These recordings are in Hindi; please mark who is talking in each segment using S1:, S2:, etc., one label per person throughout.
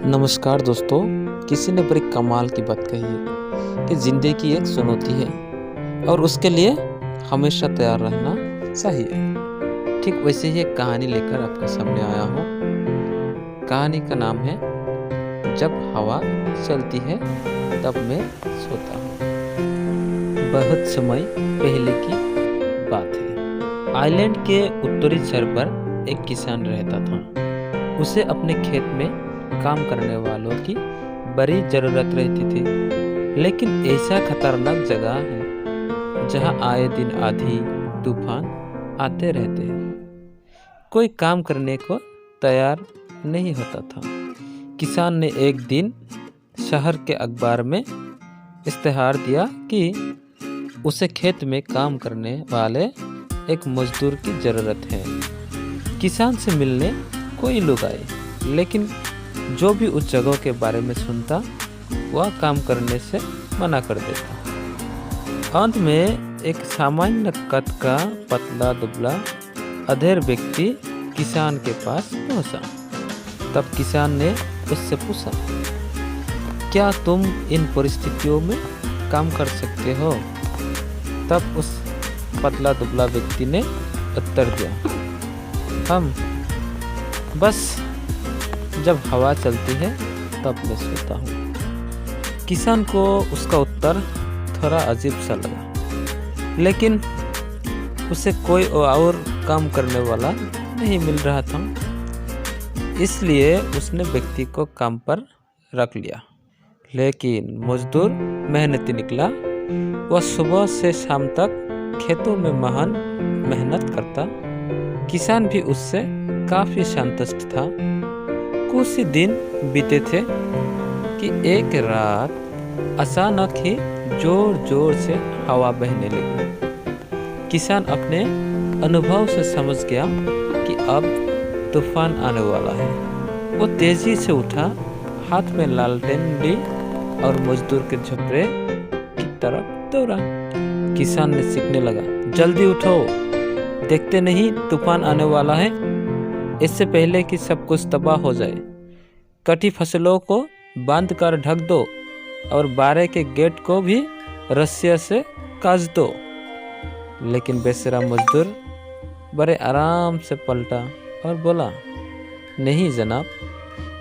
S1: नमस्कार दोस्तों। किसी ने बड़ी कमाल की बात कही है कि ज़िंदगी एक चुनौती है और उसके लिए हमेशा तैयार रहना चाहिए। ठीक वैसे ही एक कहानी लेकर आपके सामने आया हूँ। कहानी का नाम है जब हवा चलती है तब मैं सोता हूँ। बहुत समय पहले की बात है। आइलैंड के उत्तरी छोर पर एक किसान रहता था। उसे अपने खेत में काम करने वालों की बड़ी ज़रूरत रहती थी, लेकिन ऐसा खतरनाक जगह है जहां आए दिन आंधी तूफान आते रहते हैं। कोई काम करने को तैयार नहीं होता था। किसान ने एक दिन शहर के अखबार में इश्तेहार दिया कि उसे खेत में काम करने वाले एक मजदूर की ज़रूरत है। किसान से मिलने कोई लोग आए, लेकिन जो भी उस जगह के बारे में सुनता वह काम करने से मना कर देता। अंत में एक सामान्य कद का पतला दुबला अधेड़ व्यक्ति किसान के पास पहुंचा। तब किसान ने उससे पूछा, क्या तुम इन परिस्थितियों में काम कर सकते हो? तब उस पतला दुबला व्यक्ति ने उत्तर दिया, हम बस जब हवा चलती है तब मैं सोता हूँ। किसान को उसका उत्तर थोड़ा अजीब सा लगा, लेकिन उसे कोई और काम करने वाला नहीं मिल रहा था, इसलिए उसने व्यक्ति को काम पर रख लिया। लेकिन मजदूर मेहनती निकला। वह सुबह से शाम तक खेतों में महान मेहनत करता। किसान भी उससे काफ़ी संतुष्ट था। कुछ ही दिन बीते थे कि एक रात अचानक ही जोर जोर से हवा बहने लगी। किसान अपने अनुभव से समझ गया कि अब तूफान आने वाला है। वो तेजी से उठा, हाथ में लालटेन ली और मजदूर के झोपड़े की तरफ दौड़ा। किसान ने चीखने लगा, जल्दी उठो, देखते नहीं तूफान आने वाला है, इससे पहले कि सब कुछ तबाह हो जाए। कटी फसलों को बांध कर ढक दो और बारे के गेट को भी रस्सियों से काट दो। लेकिन बेचारा मजदूर बड़े आराम से पलटा और बोला, नहीं जनाब,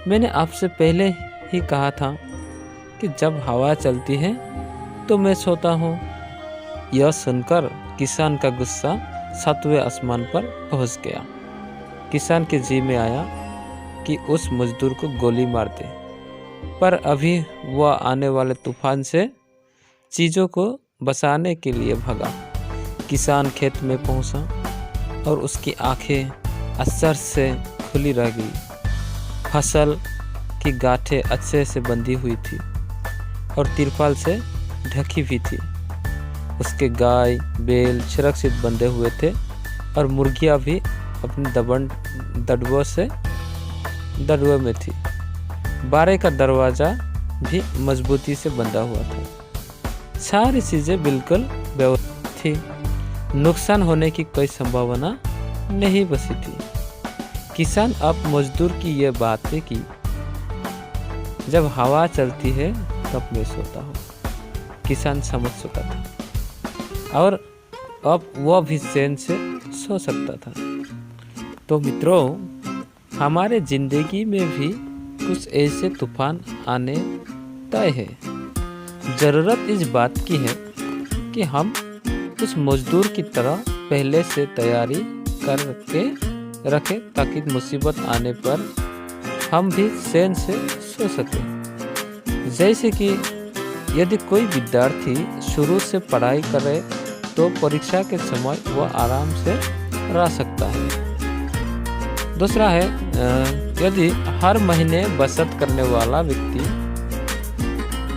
S1: मैंने आपसे पहले ही कहा था कि जब हवा चलती है तो मैं सोता हूँ। यह सुनकर किसान का गुस्सा 7वें आसमान पर पहुँच गया। किसान के जी में आया कि उस मजदूर को गोली मार दे, पर अभी वह आने वाले तूफान से चीज़ों को बचाने के लिए भागा। किसान खेत में पहुंचा और उसकी आंखें आश्चर्य से खुली रह गई। फसल की गांठें अच्छे से बंधी हुई थी और तिरपाल से ढकी भी थी। उसके गाय बैल सुरक्षित बंधे हुए थे और मुर्गियां भी अपने दड़ुए में थी। बारे का दरवाज़ा भी मजबूती से बंधा हुआ था। सारी चीज़ें बिल्कुल व्यवस्थित थी। नुकसान होने की कोई संभावना नहीं बची थी। किसान अब मजदूर की यह बातें की, जब हवा चलती है तब मैं सोता हूँ। किसान समझ चुका था और अब वह भी चैन से सो सकता था। तो मित्रों, हमारे ज़िंदगी में भी कुछ ऐसे तूफान आने तय है। ज़रूरत इस बात की है कि हम उस मजदूर की तरह पहले से तैयारी करके रखें, ताकि मुसीबत आने पर हम भी चैन से सो सकें। जैसे कि यदि कोई विद्यार्थी शुरू से पढ़ाई करे तो परीक्षा के समय वह आराम से रह सकता है। दूसरा है, यदि हर महीने बचत करने वाला व्यक्ति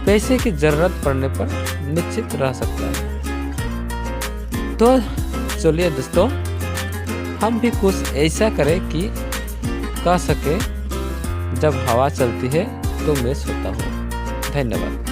S1: पैसे की जरूरत पड़ने पर निश्चित रह सकता है। तो चलिए दोस्तों, हम भी कुछ ऐसा करें कि कह सके, जब हवा चलती है तो मैं सोता हूँ। धन्यवाद।